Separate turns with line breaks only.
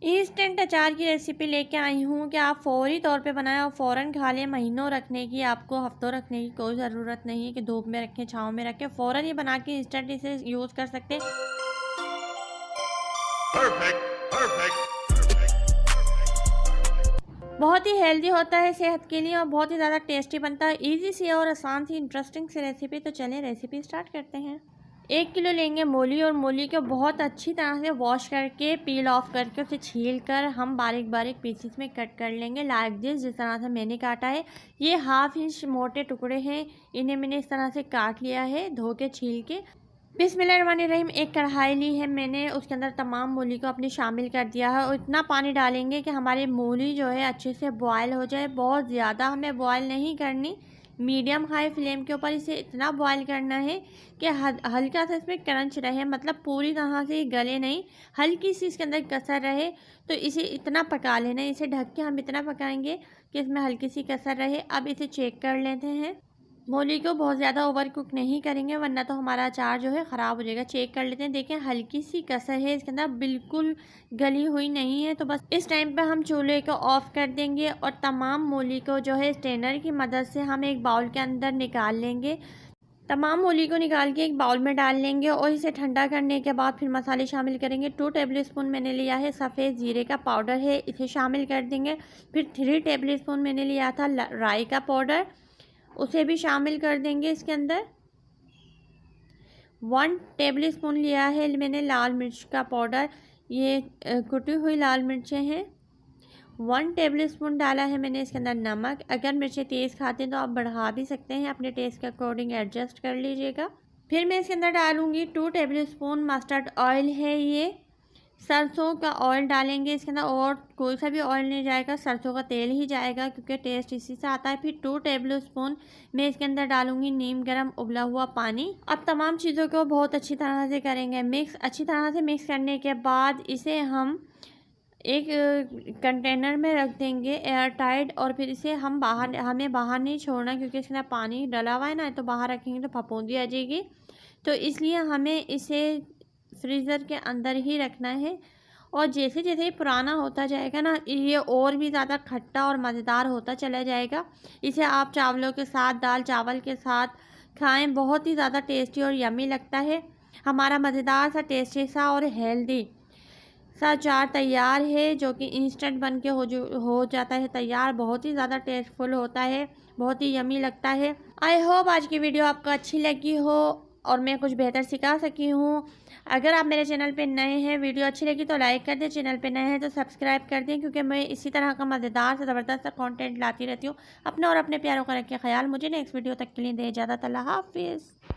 Instant अचार की recipe लेके आई हूँ कि आप फौरी तौर पे बनाएं और फ़ौरन खा लें। महीनों रखने की, आपको हफ्तों रखने की कोई ज़रूरत नहीं है कि धूप में रखें, छाँव में रखें। फ़ौरन ही बना के इंस्टेंट इसे यूज़ कर सकते हैं। बहुत ही हेल्दी होता है सेहत के लिए और बहुत ही ज़्यादा टेस्टी बनता है। इजी सी और आसान सी इंटरेस्टिंग सी रेसिपी। तो चलें रेसिपी स्टार्ट करते हैं। 1 किलो लेंगे मूली और मूली को बहुत अच्छी तरह से वॉश करके पील ऑफ करके उसे छील कर हम बारीक बारीक पीसेस में कट कर लेंगे। लाइक दिस, जिस तरह से मैंने काटा है। ये 1/2 इंच मोटे टुकड़े हैं, इन्हें मैंने इस तरह से काट लिया है धो के छील के। बिस्मिल्लाहिर्रहमानिर्रहीम। एक कढ़ाई ली है मैंने, उसके अंदर तमाम मूली को अपनी शामिल कर दिया है और इतना पानी डालेंगे कि हमारी मूली जो है अच्छे से बॉयल हो जाए। बहुत ज़्यादा हमें बॉयल नहीं करनी, मीडियम हाई फ्लेम के ऊपर इसे इतना बॉयल करना है कि हल्का सा इसमें क्रंच रहे, मतलब पूरी तरह से गले नहीं, हल्की सी इसके अंदर कसर रहे। तो इसे इतना पका लेना है। इसे ढक के हम इतना पकाएंगे कि इसमें हल्की सी कसर रहे। अब इसे चेक कर लेते हैं। मूली को बहुत ज़्यादा ओवर कुक नहीं करेंगे वरना तो हमारा अचार जो है ख़राब हो जाएगा। चेक कर लेते हैं। देखें हल्की सी कसर है इसके अंदर, बिल्कुल गली हुई नहीं है। तो बस इस टाइम पे हम चूल्हे को ऑफ़ कर देंगे और तमाम मूली को जो है स्ट्रेनर की मदद से हम एक बाउल के अंदर निकाल लेंगे। तमाम मूली को निकाल के एक बाउल में डाल लेंगे और इसे ठंडा करने के बाद फिर मसाले शामिल करेंगे। 2 टेबलस्पून मैंने लिया है सफ़ेद ज़ीरे का पाउडर है, इसे शामिल कर देंगे। फिर 3 टेबलस्पून मैंने लिया था राई का पाउडर, उसे भी शामिल कर देंगे इसके अंदर। 1 टेबलस्पून लिया है मैंने लाल मिर्च का पाउडर, ये कुटी हुई लाल मिर्चें हैं। 1 टेबलस्पून डाला है मैंने इसके अंदर नमक। अगर मिर्चें तेज़ खाते हैं तो आप बढ़ा भी सकते हैं, अपने टेस्ट के अकॉर्डिंग एडजस्ट कर लीजिएगा। फिर मैं इसके अंदर डालूँगी 2 टेबलस्पून मस्टर्ड ऑयल है, ये सरसों का ऑयल डालेंगे इसके अंदर, और कोई सा भी ऑयल नहीं जाएगा, सरसों का तेल ही जाएगा क्योंकि टेस्ट इसी से आता है। फिर 2 टेबलस्पून मैं इसके अंदर डालूंगी नीम गर्म उबला हुआ पानी। अब तमाम चीज़ों को बहुत अच्छी तरह से करेंगे मिक्स। अच्छी तरह से मिक्स करने के बाद इसे हम एक कंटेनर में रख देंगे एयर टाइट, और फिर इसे हमें बाहर नहीं छोड़ना क्योंकि इसके अंदर पानी डला हुआ है ना, तो बाहर रखेंगे तो फफूंदी आ जाएगी। तो इसलिए हमें इसे फ्रीज़र के अंदर ही रखना है। और जैसे जैसे पुराना होता जाएगा ना, ये और भी ज़्यादा खट्टा और मज़ेदार होता चला जाएगा। इसे आप चावलों के साथ, दाल चावल के साथ खाएं, बहुत ही ज़्यादा टेस्टी और यमी लगता है। हमारा मज़ेदार सा, टेस्टी सा और हेल्दी सा अचार तैयार है, जो कि इंस्टेंट बन के हो जाता है तैयार। बहुत ही ज़्यादा टेस्टफुल होता है, बहुत ही यमी लगता है। आई होप आज की वीडियो आपको अच्छी लगी हो और मैं कुछ बेहतर सिखा सकी हूँ। अगर आप मेरे चैनल पे नए हैं, वीडियो अच्छी लगी तो लाइक कर दें, चैनल पे नए हैं तो सब्सक्राइब कर दें, क्योंकि मैं इसी तरह का मज़ेदार से ज़बरदस्त कंटेंट लाती रहती हूँ। अपना और अपने प्यारों का रखें ख्याल। मुझे नेक्स्ट वीडियो तक के लिए दे इजाज़त। अल्लाह हाफिज़।